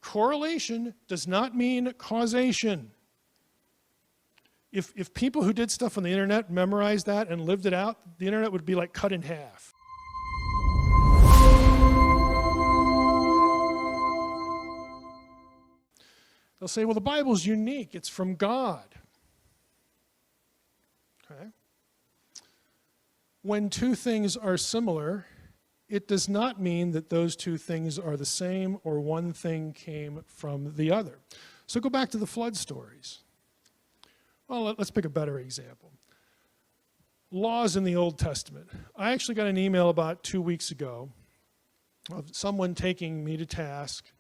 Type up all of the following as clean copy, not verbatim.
Correlation does not mean causation. If people who did stuff on the internet memorized that and lived it out, the internet would be like cut in half. They'll say, well, the Bible's unique. It's from God. Okay. When two things are similar, it does not mean that those two things are the same or one thing came from the other. So go back to the flood stories. Well, let's pick a better example. Laws in the Old Testament. I actually got an email about 2 weeks ago of someone taking me to task,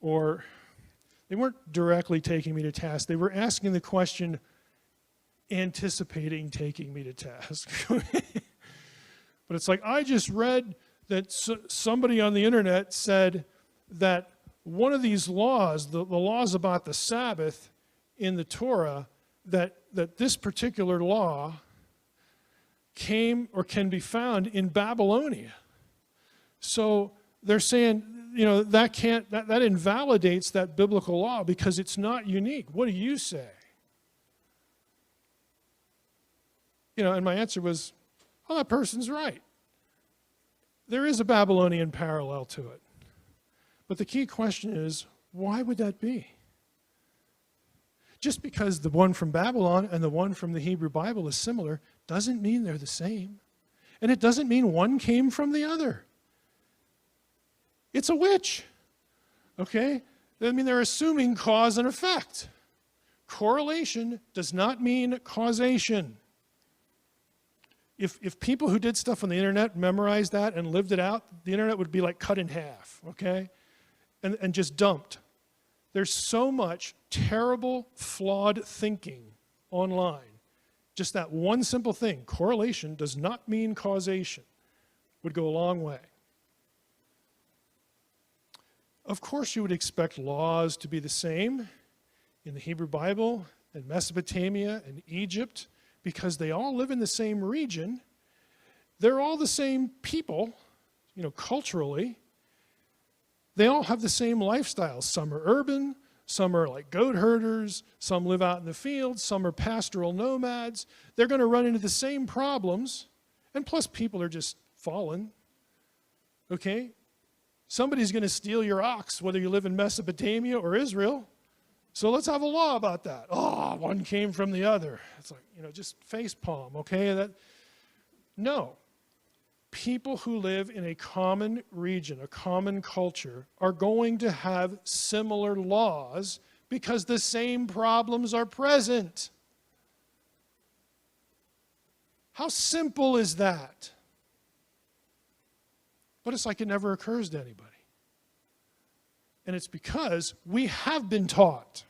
or they weren't directly taking me to task. They were asking the question, anticipating taking me to task. But it's like, I just read that somebody on the internet said that one of these laws, the laws about the Sabbath in the Torah, that this particular law came or can be found in Babylonia. So they're saying, you know, that invalidates that biblical law because it's not unique. What do you say? You know, and my answer was, oh, that person's right. There is a Babylonian parallel to it. But the key question is, why would that be? Just because the one from Babylon and the one from the Hebrew Bible is similar doesn't mean they're the same. And it doesn't mean one came from the other. It's a witch, okay? I mean, they're assuming cause and effect. Correlation does not mean causation. If people who did stuff on the internet memorized that and lived it out, the internet would be like cut in half, okay? And just dumped. There's so much terrible, flawed thinking online. Just that one simple thing, correlation does not mean causation, would go a long way. Of course, you would expect laws to be the same in the Hebrew Bible and Mesopotamia and Egypt, because they all live in the same region. They're all the same people, you know, culturally. They all have the same lifestyles. Some are urban, some are like goat herders, some live out in the fields, some are pastoral nomads. They're going to run into the same problems, and plus people are just fallen, okay? Somebody's going to steal your ox, whether you live in Mesopotamia or Israel. So let's have a law about that. Oh, one came from the other. It's like, you know, just face palm, okay? No. People who live in a common region, a common culture, are going to have similar laws because the same problems are present. How simple is that? But it's like it never occurs to anybody. And it's because we have been taught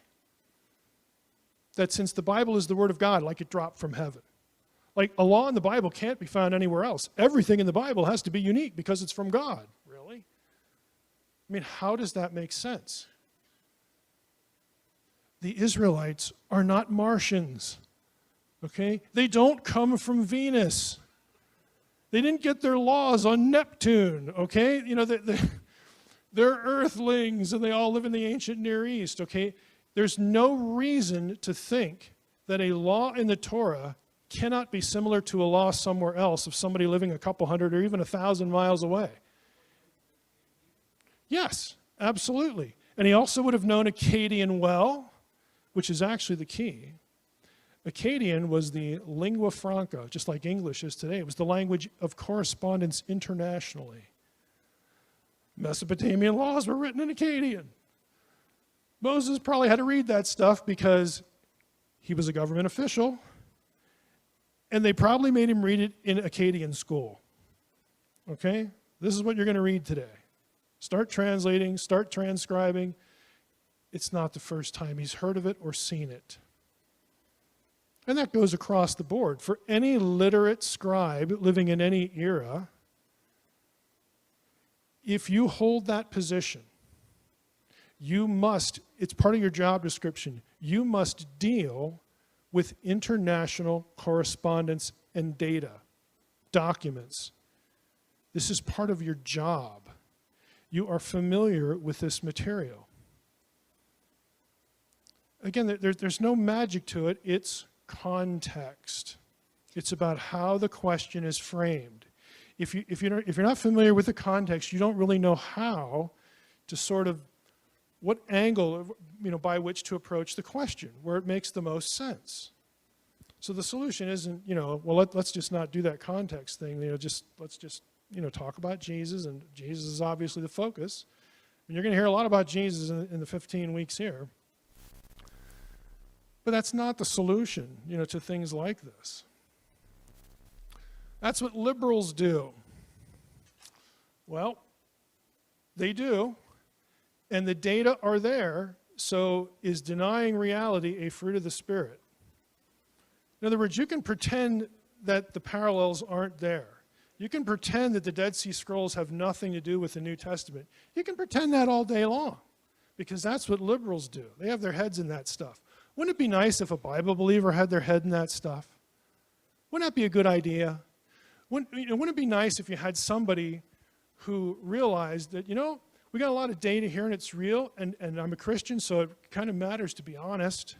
that since the Bible is the Word of God, like it dropped from heaven. Like a law in the Bible can't be found anywhere else. Everything in the Bible has to be unique because it's from God. Really? I mean, how does that make sense? The Israelites are not Martians. Okay? They don't come from Venus. They didn't get their laws on Neptune. Okay? You know, they're earthlings and they all live in the ancient Near East. Okay? There's no reason to think that a law in the Torah cannot be similar to a law somewhere else of somebody living a couple hundred or even 1,000 miles away. Yes, absolutely. And he also would have known Akkadian well, which is actually the key. Akkadian was the lingua franca, just like English is today. It was the language of correspondence internationally. Mesopotamian laws were written in Akkadian. Moses probably had to read that stuff because he was a government official, and they probably made him read it in Akkadian school. Okay? This is what you're going to read today. Start translating, start transcribing. It's not the first time he's heard of it or seen it. And that goes across the board. For any literate scribe living in any era, if you hold that position, you must, it's part of your job description, you must deal with international correspondence and data, documents. This is part of your job. You are familiar with this material. Again, there's no magic to it. It's context. It's about how the question is framed. If you're not familiar with the context, you don't really know how to sort of, what angle, by which to approach the question, where it makes the most sense. So the solution isn't, well, let's just not do that context thing. Let's just talk about Jesus, and Jesus is obviously the focus. And you're going to hear a lot about Jesus in the 15 weeks here. But that's not the solution, to things like this. That's what liberals do. Well, they do, and the data are there, so is denying reality a fruit of the Spirit? In other words, you can pretend that the parallels aren't there. You can pretend that the Dead Sea Scrolls have nothing to do with the New Testament. You can pretend that all day long, because that's what liberals do. They have their heads in that stuff. Wouldn't it be nice if a Bible believer had their head in that stuff? Wouldn't that be a good idea? Wouldn't it be nice if you had somebody who realized that, we got a lot of data here and it's real, and I'm a Christian, so it kind of matters to be honest.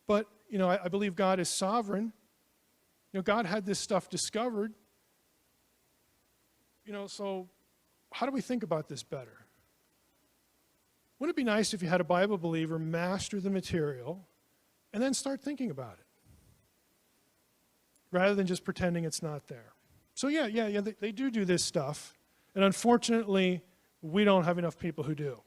But, I believe God is sovereign. God had this stuff discovered. So how do we think about this better? Wouldn't it be nice if you had a Bible believer master the material and then start thinking about it, rather than just pretending it's not there? So yeah, they do this stuff, and unfortunately, we don't have enough people who do.